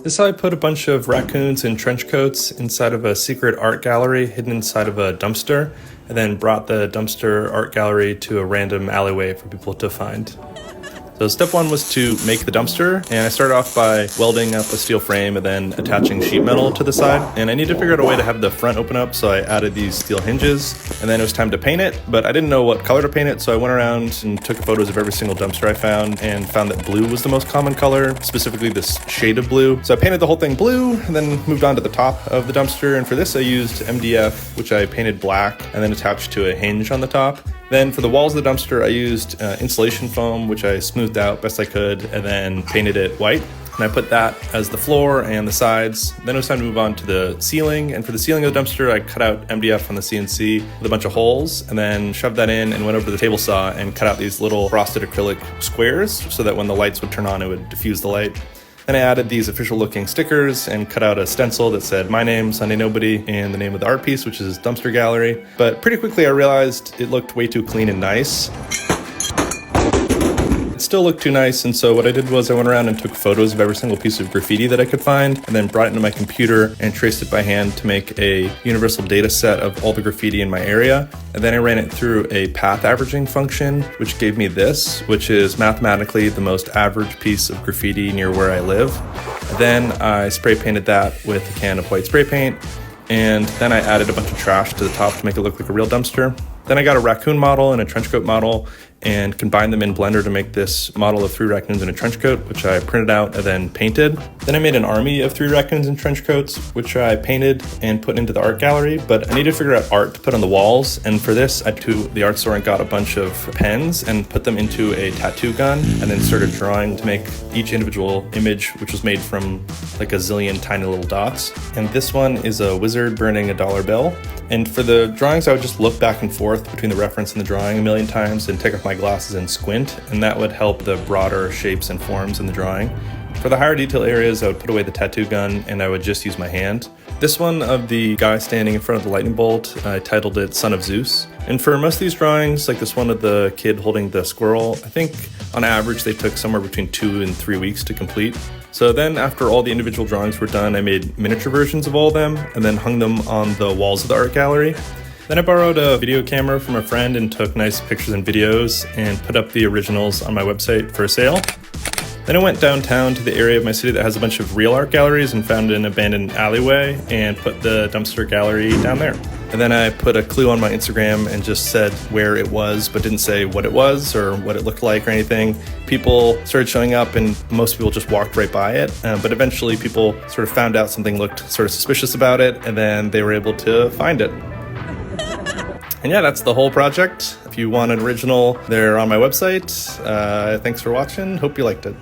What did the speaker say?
This is how I put a bunch of raccoons in trench coats inside of a secret art gallery hidden inside of a dumpster, and then brought the dumpster art gallery to a random alleyway for people to find. So step one was to make the dumpster, and I started off by welding up a steel frame and then attaching sheet metal to the side. And I needed to figure out a way to have the front open up, so I added these steel hinges, and then it was time to paint it, but I didn't know what color to paint it, so I went around and took photos of every single dumpster I found and found that blue was the most common color, specifically this shade of blue. So I painted the whole thing blue and then moved on to the top of the dumpster, and for this I used MDF, which I painted black and then attached to a hinge on the top. Then for the walls of the dumpster, I used insulation foam, which I smoothed out best I could, and then painted it white. And I put that as the floor and the sides. Then it was time to move on to the ceiling. And for the ceiling of the dumpster, I cut out MDF on the CNC with a bunch of holes, and then shoved that in and went over to the table saw and cut out these little frosted acrylic squares so that when the lights would turn on, it would diffuse the light. Then I added these official looking stickers and cut out a stencil that said my name, Sunday Nobody, and the name of the art piece, which is Dumpster Gallery. But pretty quickly I realized it looked way too clean and nice. It still looked too nice, and so what I did was I went around and took photos of every single piece of graffiti that I could find, and then brought it into my computer and traced it by hand to make a universal data set of all the graffiti in my area. And then I ran it through a path averaging function, which gave me this, which is mathematically the most average piece of graffiti near where I live. Then I spray painted that with a can of white spray paint, and then I added a bunch of trash to the top to make it look like a real dumpster. Then I got a raccoon model and a trench coat model and combined them in Blender to make this model of 3 raccoons in a trench coat, which I printed out and then painted. Then I made an army of 3 raccoons in trench coats, which I painted and put into the art gallery, but I needed to figure out art to put on the walls, and for this I went to the art store and got a bunch of pens and put them into a tattoo gun, and then started drawing to make each individual image, which was made from like a zillion tiny little dots. And this one is a wizard burning a dollar bill. And for the drawings, I would just look back and forth between the reference and the drawing a million times and take off my glasses and squint, and that would help the broader shapes and forms in the drawing. For the higher detail areas, I would put away the tattoo gun and I would just use my hand. This one of the guy standing in front of the lightning bolt, I titled it Son of Zeus. And for most of these drawings, like this one of the kid holding the squirrel, I think on average they took somewhere between 2 and 3 weeks to complete. So then after all the individual drawings were done, I made miniature versions of all of them and then hung them on the walls of the art gallery. Then I borrowed a video camera from a friend and took nice pictures and videos and put up the originals on my website for sale. Then I went downtown to the area of my city that has a bunch of real art galleries and found an abandoned alleyway and put the dumpster gallery down there. And then I put a clue on my Instagram and just said where it was, but didn't say what it was or what it looked like or anything. People started showing up and most people just walked right by it. But eventually people sort of found out something looked sort of suspicious about it, and then they were able to find it. And yeah, that's the whole project. If you want an original, they're on my website. Thanks for watching. Hope you liked it.